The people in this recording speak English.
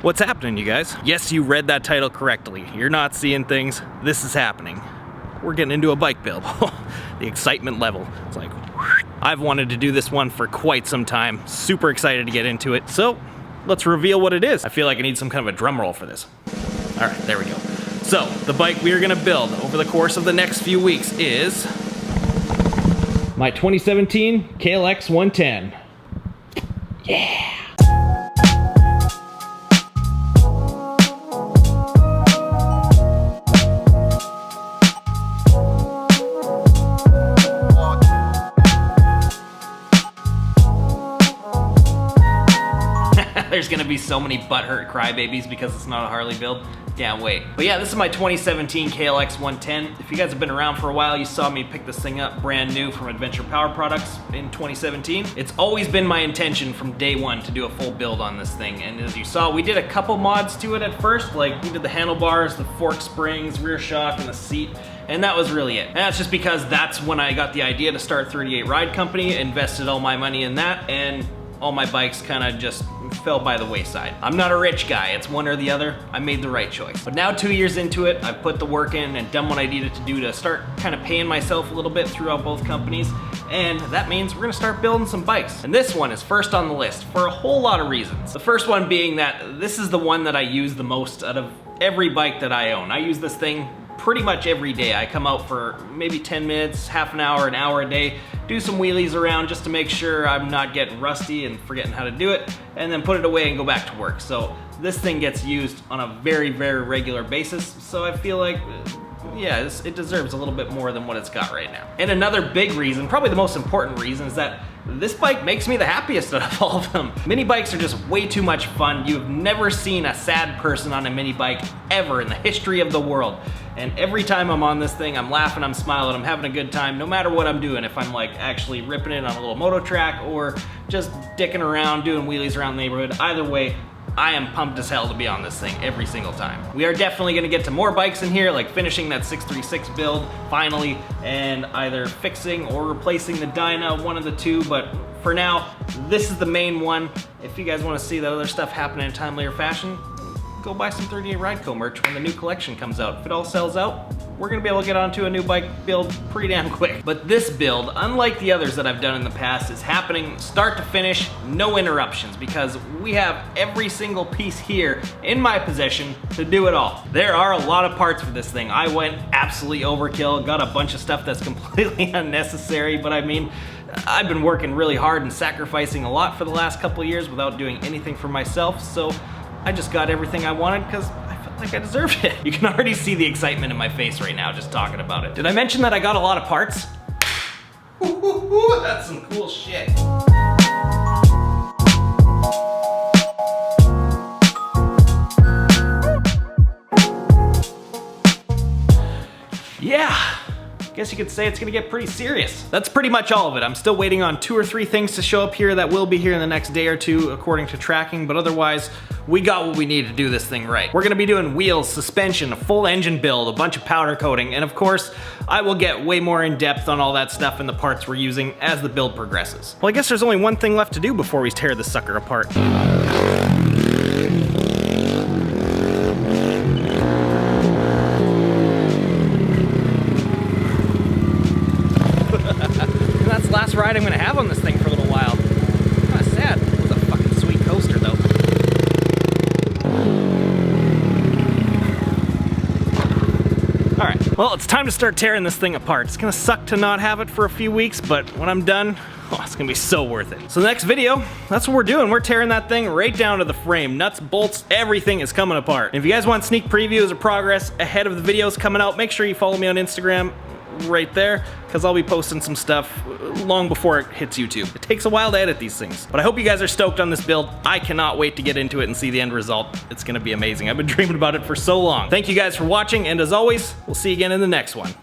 What's happening, you guys? Yes, you read that title correctly. You're not seeing things. This is happening. We're getting into a bike build. The excitement level. It's like, I've wanted to do this one for quite some time. Super excited to get into it. So let's reveal what it is. I feel like I need some kind of a drum roll for this. All right, there we go. So the bike we are gonna build over the course of the next few weeks is my 2017 KLX 110. Yeah. There's gonna be so many butthurt crybabies because it's not a Harley build. Can't wait. But yeah, this is my 2017 KLX 110. If you guys have been around for a while, you saw me pick this thing up brand new from Adventure Power Products in 2017. It's always been my intention from day one to do a full build on this thing. And as you saw, we did a couple mods to it at first. Like we did the handlebars, the fork springs, rear shock, and the seat. And that was really it. And that's just because that's when I got the idea to start 38 Ride Company, invested all my money in that, and all my bikes kind of just fell by the wayside. I'm not a rich guy, it's one or the other. I made the right choice. But now 2 years into it, I've put the work in and done what I needed to do to start kind of paying myself a little bit throughout both companies. And that means we're gonna start building some bikes. And this one is first on the list for a whole lot of reasons. The first one being that this is the one that I use the most out of every bike that I own. I use this thing pretty much every day. I come out for maybe 10 minutes, half an hour a day, do some wheelies around just to make sure I'm not getting rusty and forgetting how to do it, and then put it away and go back to work. So this thing gets used on a very, very regular basis. So I feel like, yeah, it deserves a little bit more than what it's got right now. And another big reason, probably the most important reason, is that this bike makes me the happiest out of all of them. Mini bikes are just way too much fun. You've never seen a sad person on a mini bike ever in the history of the world. And every time I'm on this thing, I'm laughing, I'm smiling, I'm having a good time, no matter what I'm doing. If I'm like actually ripping it on a little moto track or just dicking around, doing wheelies around the neighborhood, either way, I am pumped as hell to be on this thing every single time. We are definitely gonna get to more bikes in here, like finishing that 636 build finally, and either fixing or replacing the Dyna, one of the two, but for now, this is the main one. If you guys wanna see that other stuff happen in a timelier fashion, go buy some 38 Ride Co merch when the new collection comes out. If it all sells out, we're gonna be able to get onto a new bike build pretty damn quick. But this build, unlike the others that I've done in the past, is happening start to finish, no interruptions, because we have every single piece here in my possession to do it all. There are a lot of parts for this thing. I went absolutely overkill, got a bunch of stuff that's completely unnecessary, but I mean, I've been working really hard and sacrificing a lot for the last couple of years without doing anything for myself, so I just got everything I wanted because I felt like I deserved it. You can already see the excitement in my face right now just talking about it. Did I mention that I got a lot of parts? That's some cool shit. Yeah. Guess you could say it's gonna get pretty serious. That's pretty much all of it. I'm still waiting on 2 or 3 things to show up here that will be here in the next day or two according to tracking, but otherwise, we got what we need to do this thing right. We're gonna be doing wheels, suspension, a full engine build, a bunch of powder coating, and of course, I will get way more in depth on all that stuff and the parts we're using as the build progresses. Well, I guess there's only one thing left to do before we tear this sucker apart. Last ride I'm gonna have on this thing for a little while. Kinda sad. It was a fucking sweet coaster though. Alright, well it's time to start tearing this thing apart. It's gonna suck to not have it for a few weeks, but when I'm done, oh, it's gonna be so worth it. So the next video, that's what we're doing. We're tearing that thing right down to the frame. Nuts, bolts, everything is coming apart. And if you guys want sneak previews or progress ahead of the videos coming out, make sure you follow me on Instagram right there, because I'll be posting some stuff long before it hits YouTube. It takes a while to edit these things, but I hope you guys are stoked on this build. I cannot wait to get into it and see the end result. It's gonna be amazing. I've been dreaming about it for so long. Thank you guys for watching, and as always, we'll see you again in the next one.